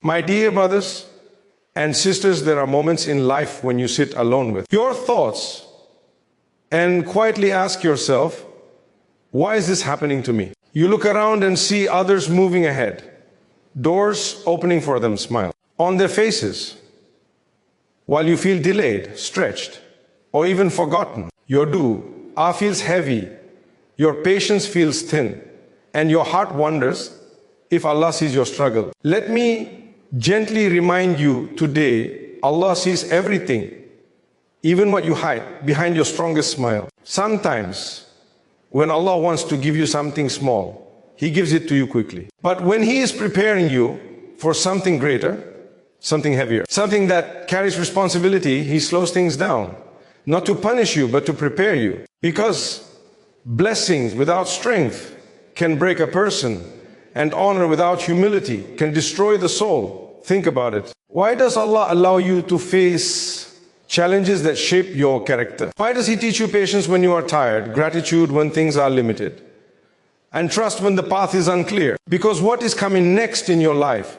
My dear brothers and sisters, there are moments in life when you sit alone with your thoughts and quietly ask yourself, why is this happening to me? You look around and see others moving ahead, doors opening for them, smile on their faces, while you feel delayed, stretched, or even forgotten. Your dua feels heavy, your patience feels thin, and your heart wonders if Allah sees your struggle. Let me gently remind you today, Allah sees everything, even what you hide behind your strongest smile. Sometimes, when Allah wants to give you something small, He gives it to you quickly. But when He is preparing you for something greater, something heavier, something that carries responsibility, He slows things down. Not to punish you, but to prepare you. Because blessings without strength can break a person, and honor without humility can destroy the soul. Think about it. Why does Allah allow you to face challenges that shape your character? Why does He teach you patience when you are tired, gratitude when things are limited, and trust when the path is unclear? Because what is coming next in your life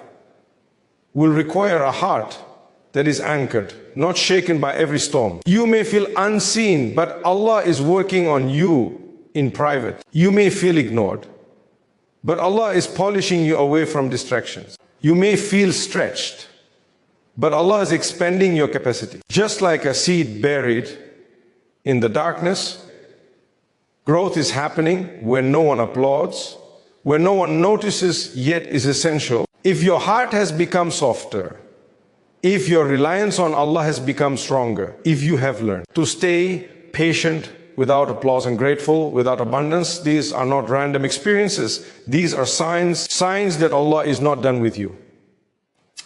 will require a heart that is anchored, not shaken by every storm. You may feel unseen, but Allah is working on you in private. You may feel ignored, but Allah is polishing you away from distractions. You may feel stretched, but Allah is expanding your capacity. Just like a seed buried in the darkness, growth is happening when no one applauds, when no one notices, yet is essential. If your heart has become softer, if your reliance on Allah has become stronger, if you have learned to stay patient without applause and grateful without abundance, these are not random experiences. These are signs that Allah is not done with you.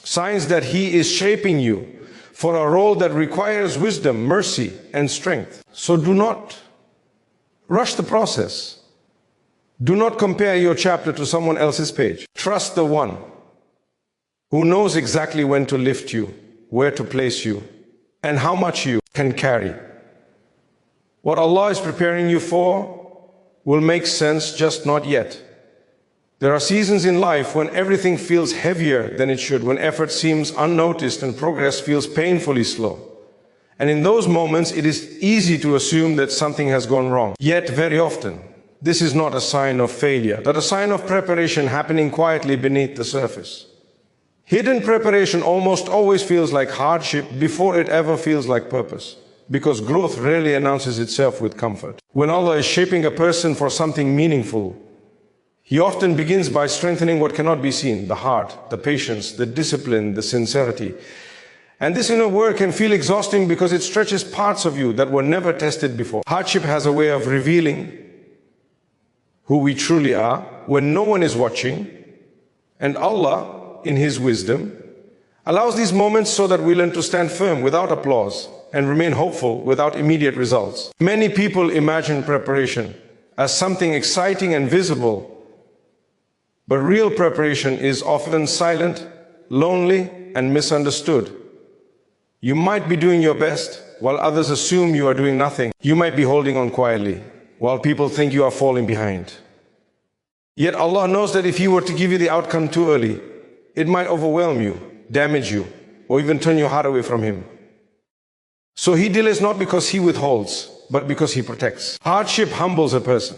Signs that He is shaping you for a role that requires wisdom, mercy, and strength. So do not rush the process. Do not compare your chapter to someone else's page. Trust the one who knows exactly when to lift you, where to place you, and how much you can carry. What Allah is preparing you for will make sense, just not yet. There are seasons in life when everything feels heavier than it should, when effort seems unnoticed and progress feels painfully slow. And in those moments, it is easy to assume that something has gone wrong. Yet very often, this is not a sign of failure, but a sign of preparation happening quietly beneath the surface. Hidden preparation almost always feels like hardship before it ever feels like purpose, because growth rarely announces itself with comfort. When Allah is shaping a person for something meaningful, He often begins by strengthening what cannot be seen: the heart, the patience, the discipline, the sincerity. And this inner work can feel exhausting because it stretches parts of you that were never tested before. Hardship has a way of revealing who we truly are when no one is watching, and Allah, in His wisdom, allows these moments so that we learn to stand firm without applause and remain hopeful without immediate results. Many people imagine preparation as something exciting and visible, but real preparation is often silent, lonely, and misunderstood. You might be doing your best while others assume you are doing nothing. You might be holding on quietly while people think you are falling behind. Yet Allah knows that if He were to give you the outcome too early, it might overwhelm you, damage you, or even turn your heart away from Him. So He delays not because He withholds, but because He protects. Hardship humbles a person,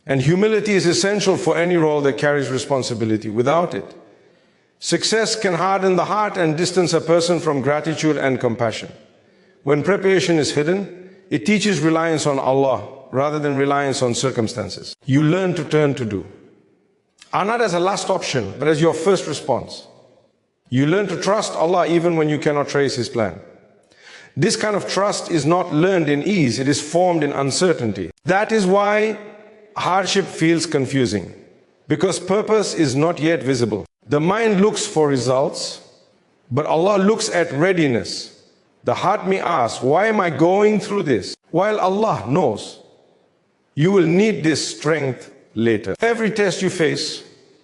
and humility is essential for any role that carries responsibility. Without it, success can harden the heart and distance a person from gratitude and compassion. When preparation is hidden, it teaches reliance on Allah rather than reliance on circumstances. You learn to turn to do, not as a last option, but as your first response. You learn to trust Allah even when you cannot trace His plan. This kind of trust is not learned in ease, it is formed in uncertainty. That is why hardship feels confusing, because purpose is not yet visible. The mind looks for results, but Allah looks at readiness. The heart may ask, why am I going through this? While Allah knows you will need this strength later. Every test you face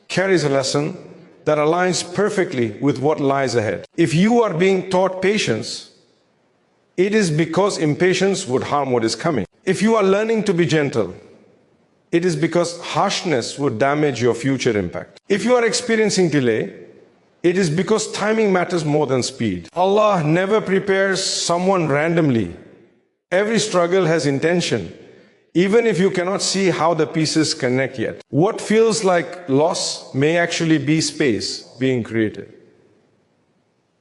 carries a lesson that aligns perfectly with what lies ahead. If you are being taught patience, it is because impatience would harm what is coming. If you are learning to be gentle, it is because harshness would damage your future impact. If you are experiencing delay, It is because timing matters more than speed. Allah never prepares someone randomly. Every struggle has intention, even if you cannot see how the pieces connect yet. What feels like loss may actually be space being created.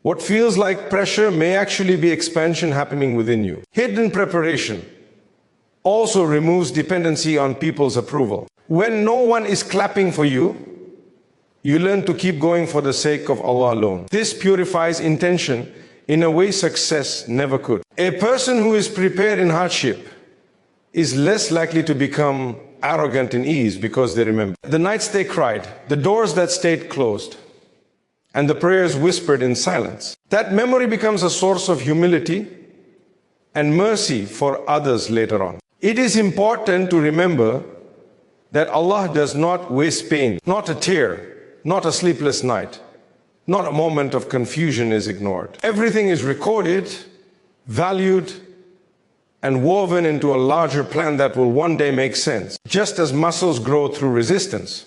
What feels like pressure may actually be expansion happening within you. Hidden preparation also removes dependency on people's approval. When no one is clapping for you, you learn to keep going for the sake of Allah alone. This purifies intention in a way success never could. A person who is prepared in hardship is less likely to become arrogant in ease because they remember the nights they cried, the doors that stayed closed, and the prayers whispered in silence. That memory becomes a source of humility and mercy for others later on. It is important to remember that Allah does not waste pain. Not a tear, not a sleepless night, not a moment of confusion is ignored. Everything is recorded, valued, and woven into a larger plan that will one day make sense. Just as muscles grow through resistance,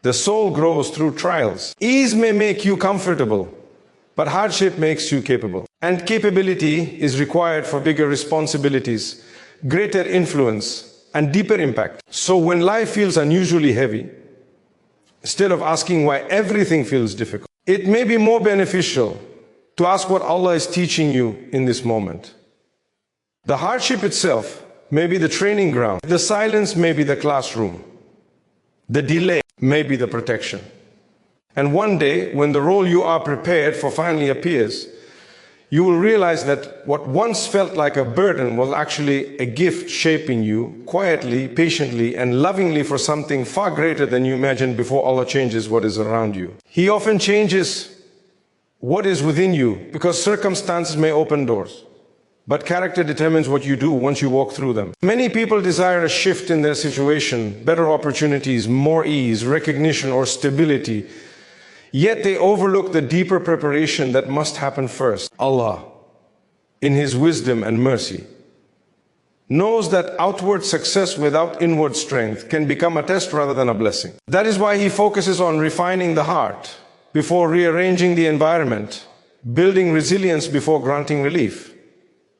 the soul grows through trials. Ease may make you comfortable, but hardship makes you capable. And capability is required for bigger responsibilities, greater influence, and deeper impact. So when life feels unusually heavy, instead of asking why everything feels difficult, it may be more beneficial to ask what Allah is teaching you in this moment. The hardship itself may be the training ground. The silence may be the classroom. The delay may be the protection. And one day, when the role you are prepared for finally appears, you will realize that what once felt like a burden was actually a gift shaping you quietly, patiently, and lovingly for something far greater than you imagined before Allah changes what is around you. He often changes what is within you because circumstances may open doors, but character determines what you do once you walk through them. Many people desire a shift in their situation, better opportunities, more ease, recognition, or stability. Yet they overlook the deeper preparation that must happen first. Allah, in His wisdom and mercy, knows that outward success without inward strength can become a test rather than a blessing. That is why He focuses on refining the heart before rearranging the environment, building resilience before granting relief,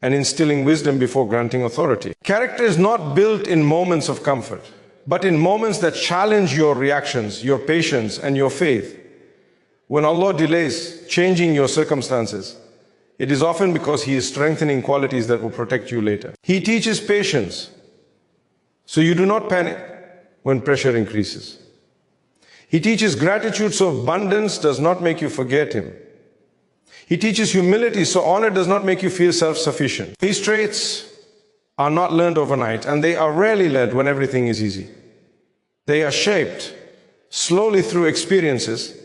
and instilling wisdom before granting authority. Character is not built in moments of comfort, but in moments that challenge your reactions, your patience, and your faith. When Allah delays changing your circumstances, it is often because He is strengthening qualities that will protect you later. He teaches patience, so you do not panic when pressure increases. He teaches gratitude, so abundance does not make you forget Him. He teaches humility, so honor does not make you feel self-sufficient. These traits are not learned overnight, and they are rarely learned when everything is easy. They are shaped slowly through experiences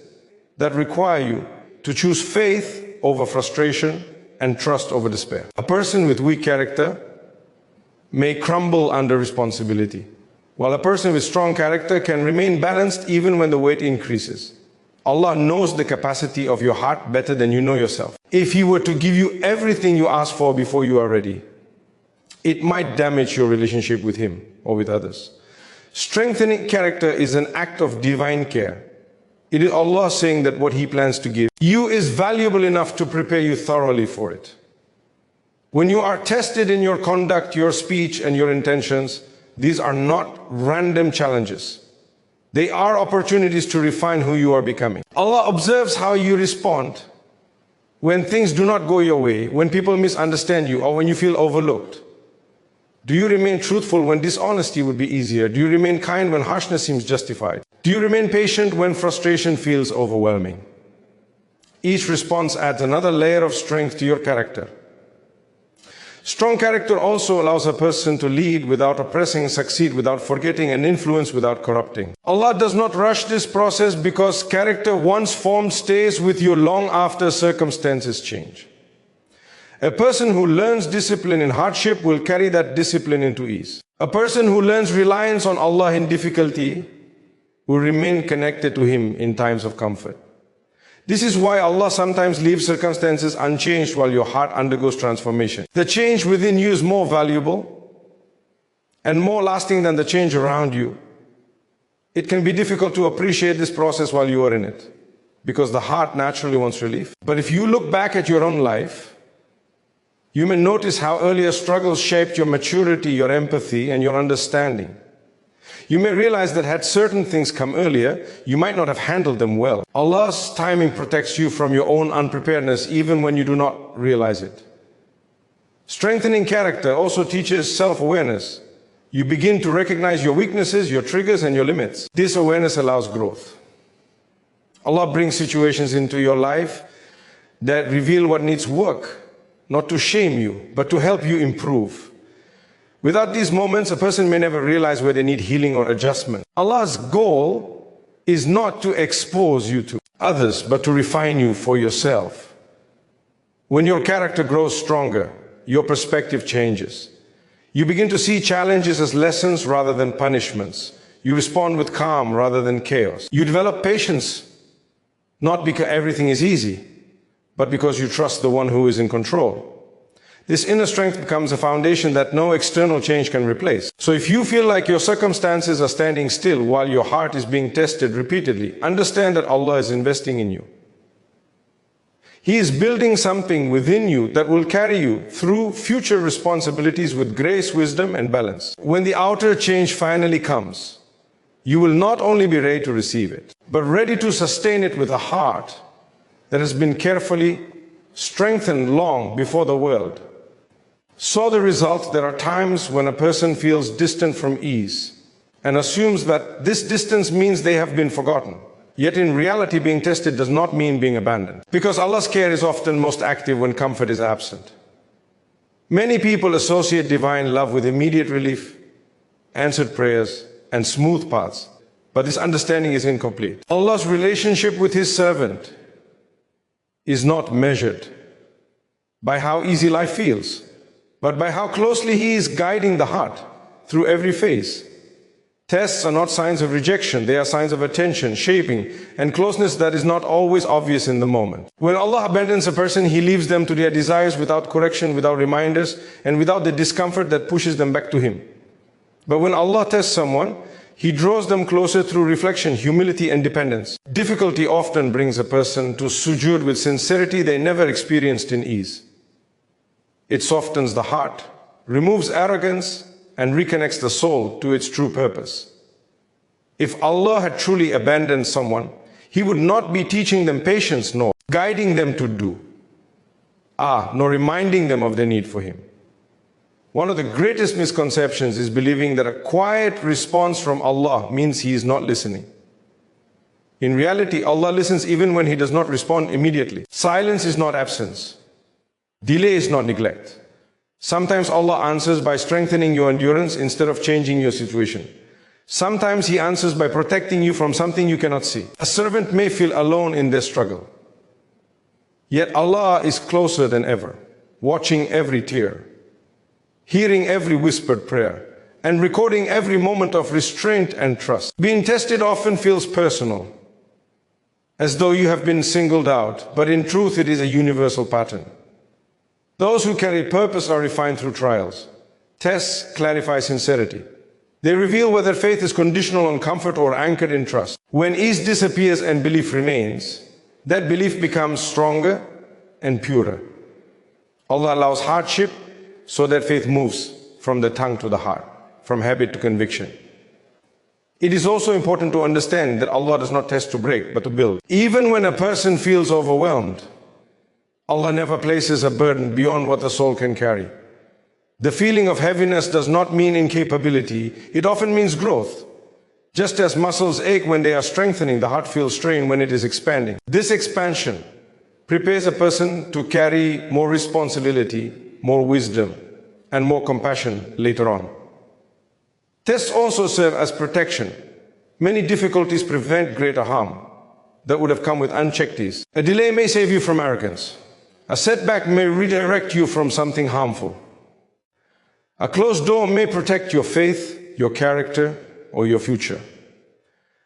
that require you to choose faith over frustration and trust over despair. A person with weak character may crumble under responsibility, while a person with strong character can remain balanced even when the weight increases. Allah knows the capacity of your heart better than you know yourself. If He were to give you everything you ask for before you are ready, it might damage your relationship with Him or with others. Strengthening character is an act of divine care. It is Allah saying that what He plans to give you is valuable enough to prepare you thoroughly for it. When you are tested in your conduct, your speech, and your intentions, these are not random challenges. They are opportunities to refine who you are becoming. Allah observes how you respond when things do not go your way, when people misunderstand you, or when you feel overlooked. Do you remain truthful when dishonesty would be easier? Do you remain kind when harshness seems justified? Do you remain patient when frustration feels overwhelming? Each response adds another layer of strength to your character. Strong character also allows a person to lead without oppressing, succeed without forgetting, and influence without corrupting. Allah does not rush this process because character once formed stays with you long after circumstances change. A person who learns discipline in hardship will carry that discipline into ease. A person who learns reliance on Allah in difficulty will remain connected to Him in times of comfort. This is why Allah sometimes leaves circumstances unchanged while your heart undergoes transformation. The change within you is more valuable and more lasting than the change around you. It can be difficult to appreciate this process while you are in it. because the heart naturally wants relief. But if you look back at your own life, you may notice how earlier struggles shaped your maturity, your empathy, and your understanding. You may realize that had certain things come earlier, you might not have handled them well. Allah's timing protects you from your own unpreparedness even when you do not realize it. Strengthening character also teaches self-awareness. You begin to recognize your weaknesses, your triggers, and your limits. This awareness allows growth. Allah brings situations into your life that reveal what needs work, not to shame you, but to help you improve. Without these moments, a person may never realize where they need healing or adjustment. Allah's goal is not to expose you to others, but to refine you for yourself. When your character grows stronger, your perspective changes. You begin to see challenges as lessons rather than punishments. You respond with calm rather than chaos. You develop patience, not because everything is easy, but because you trust the one who is in control. This inner strength becomes a foundation that no external change can replace. So if you feel like your circumstances are standing still while your heart is being tested repeatedly, understand that Allah is investing in you. He is building something within you that will carry you through future responsibilities with grace, wisdom, and balance. When the outer change finally comes, you will not only be ready to receive it, but ready to sustain it with a heart that has been carefully strengthened long before the world. So the result, there are times when a person feels distant from ease and assumes that this distance means they have been forgotten. Yet in reality, being tested does not mean being abandoned, because Allah's care is often most active when comfort is absent. Many people associate divine love with immediate relief, answered prayers, and smooth paths, but this understanding is incomplete. Allah's relationship with His servant is not measured by how easy life feels, but by how closely He is guiding the heart through every phase. Tests are not signs of rejection, they are signs of attention, shaping, and closeness that is not always obvious in the moment. When Allah abandons a person, He leaves them to their desires without correction, without reminders, and without the discomfort that pushes them back to Him. But when Allah tests someone, He draws them closer through reflection, humility, and dependence. Difficulty often brings a person to sujood with sincerity they never experienced in ease. It softens the heart, removes arrogance, and reconnects the soul to its true purpose. If Allah had truly abandoned someone, He would not be teaching them patience, nor guiding them to do, nor reminding them of their need for Him. One of the greatest misconceptions is believing that a quiet response from Allah means He is not listening. In reality, Allah listens even when He does not respond immediately. Silence is not absence. Delay is not neglect. Sometimes Allah answers by strengthening your endurance instead of changing your situation. Sometimes He answers by protecting you from something you cannot see. A servant may feel alone in their struggle. Yet Allah is closer than ever, watching every tear, hearing every whispered prayer, and recording every moment of restraint and trust. Being tested often feels personal, as though you have been singled out, but in truth it is a universal pattern. Those who carry purpose are refined through trials. Tests clarify sincerity. They reveal whether faith is conditional on comfort or anchored in trust. When ease disappears and belief remains, that belief becomes stronger and purer. Allah allows hardship so that faith moves from the tongue to the heart, from habit to conviction. It is also important to understand that Allah does not test to break, but to build. Even when a person feels overwhelmed, Allah never places a burden beyond what the soul can carry. The feeling of heaviness does not mean incapability, it often means growth. Just as muscles ache when they are strengthening, the heart feels strain when it is expanding. This expansion prepares a person to carry more responsibility, more wisdom, and more compassion later on. Tests also serve as protection. Many difficulties prevent greater harm that would have come with unchecked ease. A delay may save you from arrogance. A setback may redirect you from something harmful. A closed door may protect your faith, your character, or your future.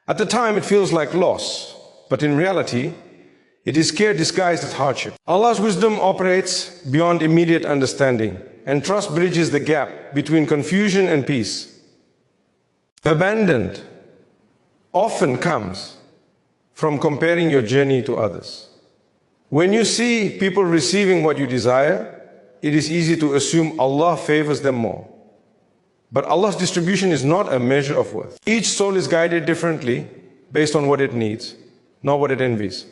At the time, it feels like loss, but in reality, it is care disguised as hardship. Allah's wisdom operates beyond immediate understanding, and trust bridges the gap between confusion and peace. Abandoned often comes from comparing your journey to others. When you see people receiving what you desire, it is easy to assume Allah favors them more. But Allah's distribution is not a measure of worth. Each soul is guided differently based on what it needs, not what it envies.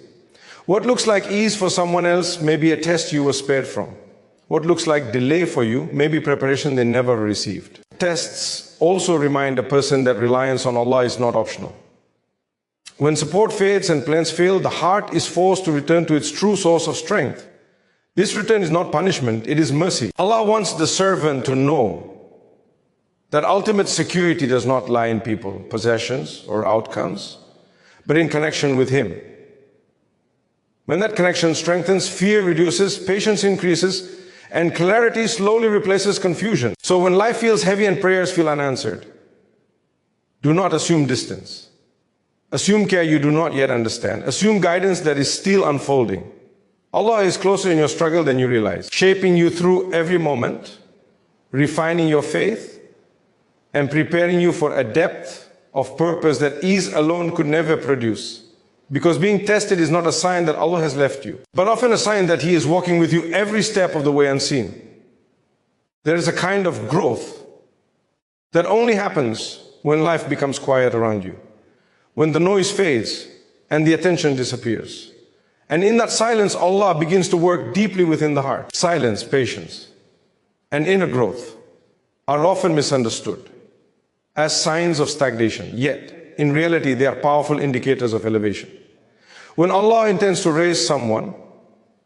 What looks like ease for someone else may be a test you were spared from. What looks like delay for you may be preparation they never received. Tests also remind a person that reliance on Allah is not optional. When support fades and plans fail, the heart is forced to return to its true source of strength. This return is not punishment, it is mercy. Allah wants the servant to know that ultimate security does not lie in people, possessions, or outcomes, but in connection with Him. When that connection strengthens, fear reduces, patience increases, and clarity slowly replaces confusion. So when life feels heavy and prayers feel unanswered, do not assume distance. Assume care you do not yet understand. Assume guidance that is still unfolding. Allah is closer in your struggle than you realize, shaping you through every moment, refining your faith, and preparing you for a depth of purpose that ease alone could never produce. Because being tested is not a sign that Allah has left you, but often a sign that He is walking with you every step of the way unseen. There is a kind of growth that only happens when life becomes quiet around you, when the noise fades and the attention disappears. And in that silence, Allah begins to work deeply within the heart. Silence, patience, and inner growth are often misunderstood as signs of stagnation, yet in reality they are powerful indicators of elevation. When Allah intends to raise someone,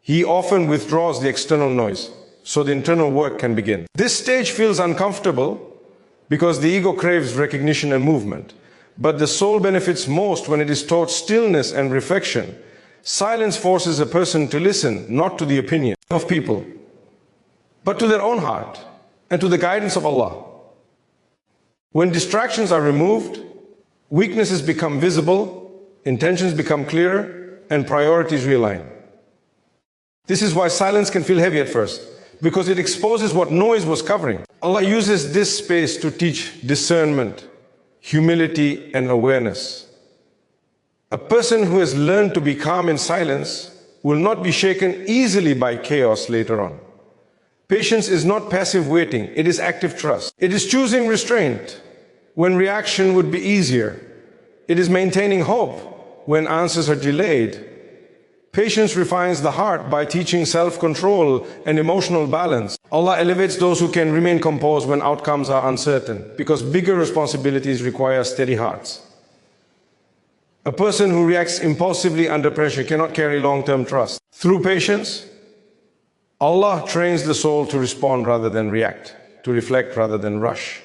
He often withdraws the external noise so the internal work can begin. This stage feels uncomfortable because the ego craves recognition and movement, but the soul benefits most when it is taught stillness and reflection. Silence forces a person to listen, not to the opinion of people, but to their own heart and to the guidance of Allah. When distractions are removed, weaknesses become visible, intentions become clearer, and priorities realign. This is why silence can feel heavy at first, because it exposes what noise was covering. Allah uses this space to teach discernment, humility, and awareness. A person who has learned to be calm in silence will not be shaken easily by chaos later on. Patience is not passive waiting, it is active trust. It is choosing restraint when reaction would be easier. It is maintaining hope when answers are delayed. Patience refines the heart by teaching self-control and emotional balance. Allah elevates those who can remain composed when outcomes are uncertain, because bigger responsibilities require steady hearts. A person who reacts impulsively under pressure cannot carry long-term trust. Through patience, Allah trains the soul to respond rather than react, to reflect rather than rush.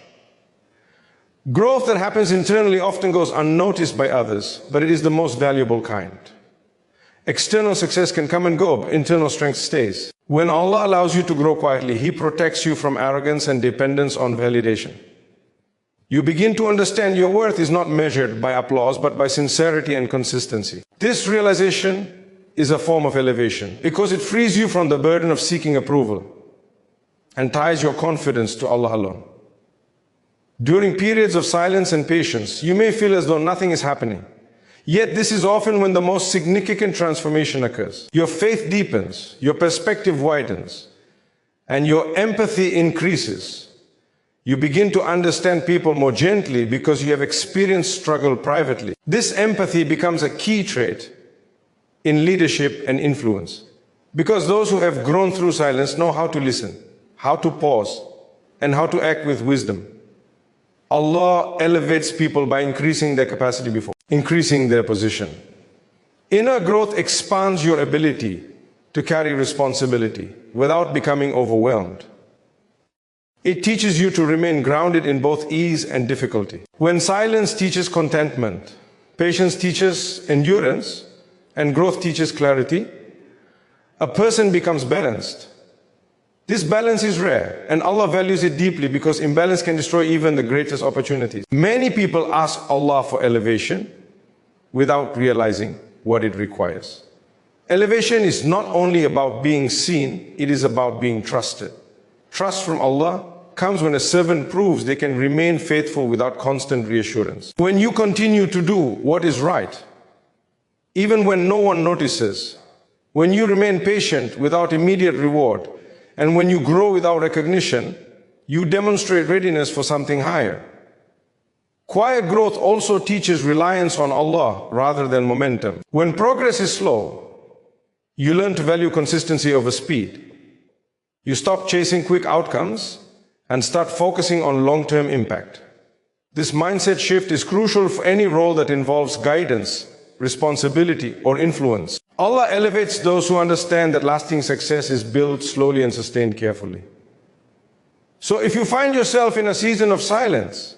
Growth that happens internally often goes unnoticed by others, but it is the most valuable kind. External success can come and go, but internal strength stays. When Allah allows you to grow quietly, He protects you from arrogance and dependence on validation. You begin to understand your worth is not measured by applause, but by sincerity and consistency. This realization is a form of elevation, because it frees you from the burden of seeking approval and ties your confidence to Allah alone. During periods of silence and patience, you may feel as though nothing is happening. Yet this is often when the most significant transformation occurs. Your faith deepens, your perspective widens, and your empathy increases. You begin to understand people more gently because you have experienced struggle privately. This empathy becomes a key trait in leadership and influence, because those who have grown through silence know how to listen, how to pause, and how to act with wisdom. Allah elevates people by increasing their capacity before increasing their position. Inner growth expands your ability to carry responsibility without becoming overwhelmed. It teaches you to remain grounded in both ease and difficulty. When silence teaches contentment, patience teaches endurance, and growth teaches clarity, a person becomes balanced. This balance is rare, and Allah values it deeply because imbalance can destroy even the greatest opportunities. Many people ask Allah for elevation without realizing what it requires. Elevation is not only about being seen, it is about being trusted. Trust from Allah comes when a servant proves they can remain faithful without constant reassurance. When you continue to do what is right, even when no one notices, when you remain patient without immediate reward, and when you grow without recognition, you demonstrate readiness for something higher. Quiet growth also teaches reliance on Allah rather than momentum. When progress is slow, you learn to value consistency over speed. You stop chasing quick outcomes and start focusing on long-term impact. This mindset shift is crucial for any role that involves guidance, responsibility, or influence. Allah elevates those who understand that lasting success is built slowly and sustained carefully. So if you find yourself in a season of silence,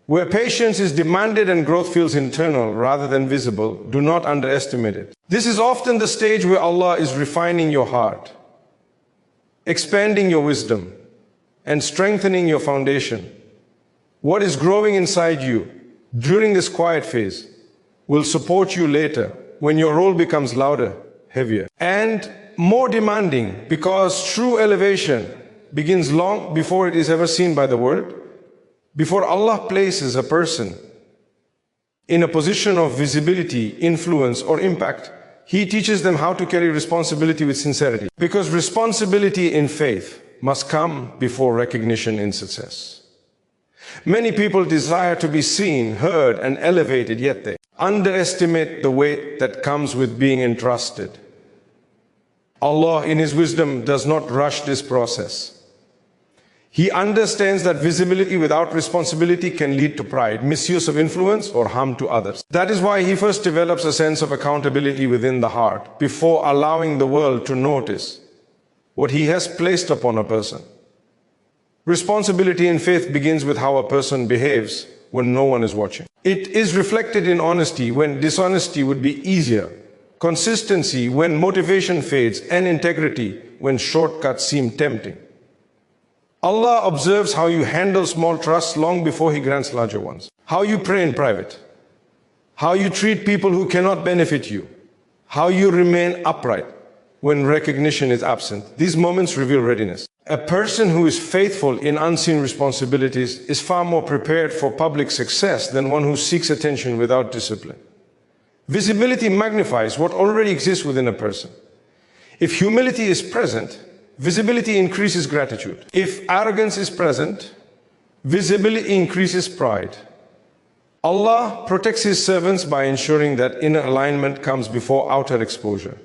where patience is demanded and growth feels internal rather than visible, do not underestimate it. This is often the stage where Allah is refining your heart, expanding your wisdom, and strengthening your foundation. What is growing inside you during this quiet phase will support you later when your role becomes louder, heavier, and more demanding, because true elevation begins long before it is ever seen by the world. Before Allah places a person in a position of visibility, influence, or impact, He teaches them how to carry responsibility with sincerity. Because responsibility in faith must come before recognition in success. Many people desire to be seen, heard, and elevated, yet they underestimate the weight that comes with being entrusted. Allah, in His wisdom, does not rush this process. He understands that visibility without responsibility can lead to pride, misuse of influence, or harm to others. That is why He first develops a sense of accountability within the heart before allowing the world to notice what He has placed upon a person. Responsibility in faith begins with how a person behaves when no one is watching. It is reflected in honesty when dishonesty would be easier, consistency when motivation fades, and integrity when shortcuts seem tempting. Allah observes how you handle small trusts long before He grants larger ones. How you pray in private, how you treat people who cannot benefit you, how you remain upright when recognition is absent. These moments reveal readiness. A person who is faithful in unseen responsibilities is far more prepared for public success than one who seeks attention without discipline. Visibility magnifies what already exists within a person. If humility is present, visibility increases gratitude. If arrogance is present, visibility increases pride. Allah protects His servants by ensuring that inner alignment comes before outer exposure.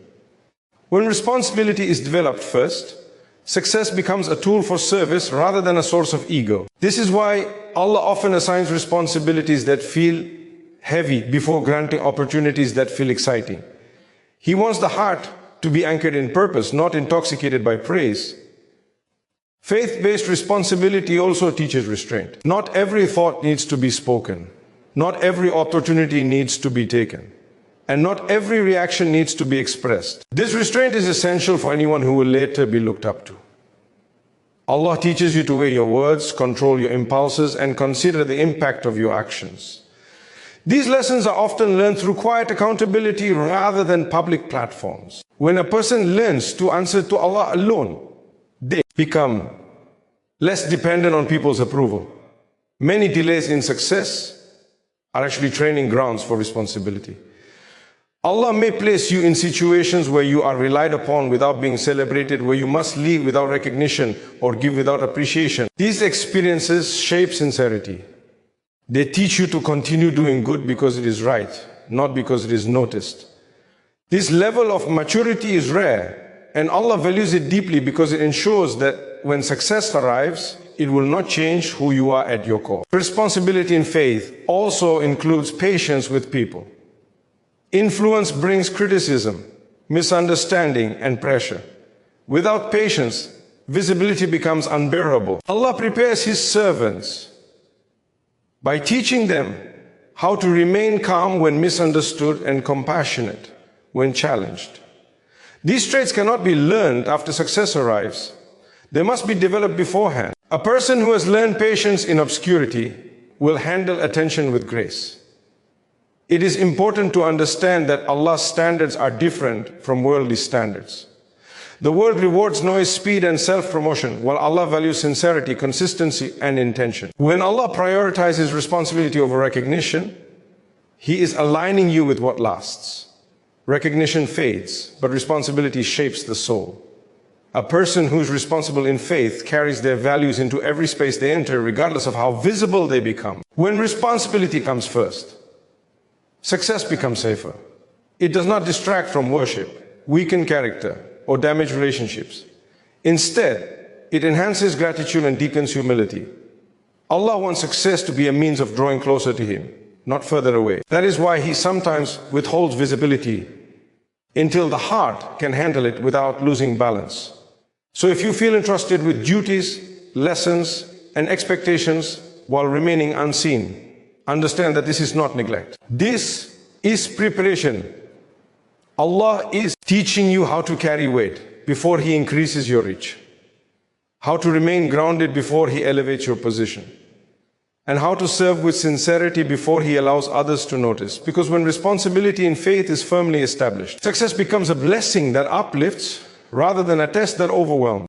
When responsibility is developed first, success becomes a tool for service rather than a source of ego. This is why Allah often assigns responsibilities that feel heavy before granting opportunities that feel exciting. He wants the heart to be anchored in purpose, not intoxicated by praise. Faith-based responsibility also teaches restraint. Not every thought needs to be spoken. Not every opportunity needs to be taken. And not every reaction needs to be expressed. This restraint is essential for anyone who will later be looked up to. Allah teaches you to weigh your words, control your impulses, and consider the impact of your actions. These lessons are often learned through quiet accountability rather than public platforms. When a person learns to answer to Allah alone, they become less dependent on people's approval. Many delays in success are actually training grounds for responsibility. Allah may place you in situations where you are relied upon without being celebrated, where you must leave without recognition or give without appreciation. These experiences shape sincerity. They teach you to continue doing good because it is right, not because it is noticed. This level of maturity is rare, and Allah values it deeply because it ensures that when success arrives, it will not change who you are at your core. Responsibility in faith also includes patience with people. Influence brings criticism, misunderstanding, and pressure. Without patience, visibility becomes unbearable. Allah prepares His servants by teaching them how to remain calm when misunderstood and compassionate when challenged. These traits cannot be learned after success arrives. They must be developed beforehand. A person who has learned patience in obscurity will handle attention with grace. It is important to understand that Allah's standards are different from worldly standards. The world rewards noise, speed, and self-promotion, while Allah values sincerity, consistency, and intention. When Allah prioritizes responsibility over recognition, He is aligning you with what lasts. Recognition fades, but responsibility shapes the soul. A person who's responsible in faith carries their values into every space they enter, regardless of how visible they become. When responsibility comes first, success becomes safer. It does not distract from worship, weaken character, or damage relationships. Instead, it enhances gratitude and deepens humility. Allah wants success to be a means of drawing closer to Him, not further away. That is why He sometimes withholds visibility until the heart can handle it without losing balance. So if you feel entrusted with duties, lessons, and expectations while remaining unseen, understand that this is not neglect. This is preparation. Allah is teaching you how to carry weight before He increases your reach, how to remain grounded before He elevates your position, and how to serve with sincerity before He allows others to notice. Because when responsibility in faith is firmly established, success becomes a blessing that uplifts rather than a test that overwhelms.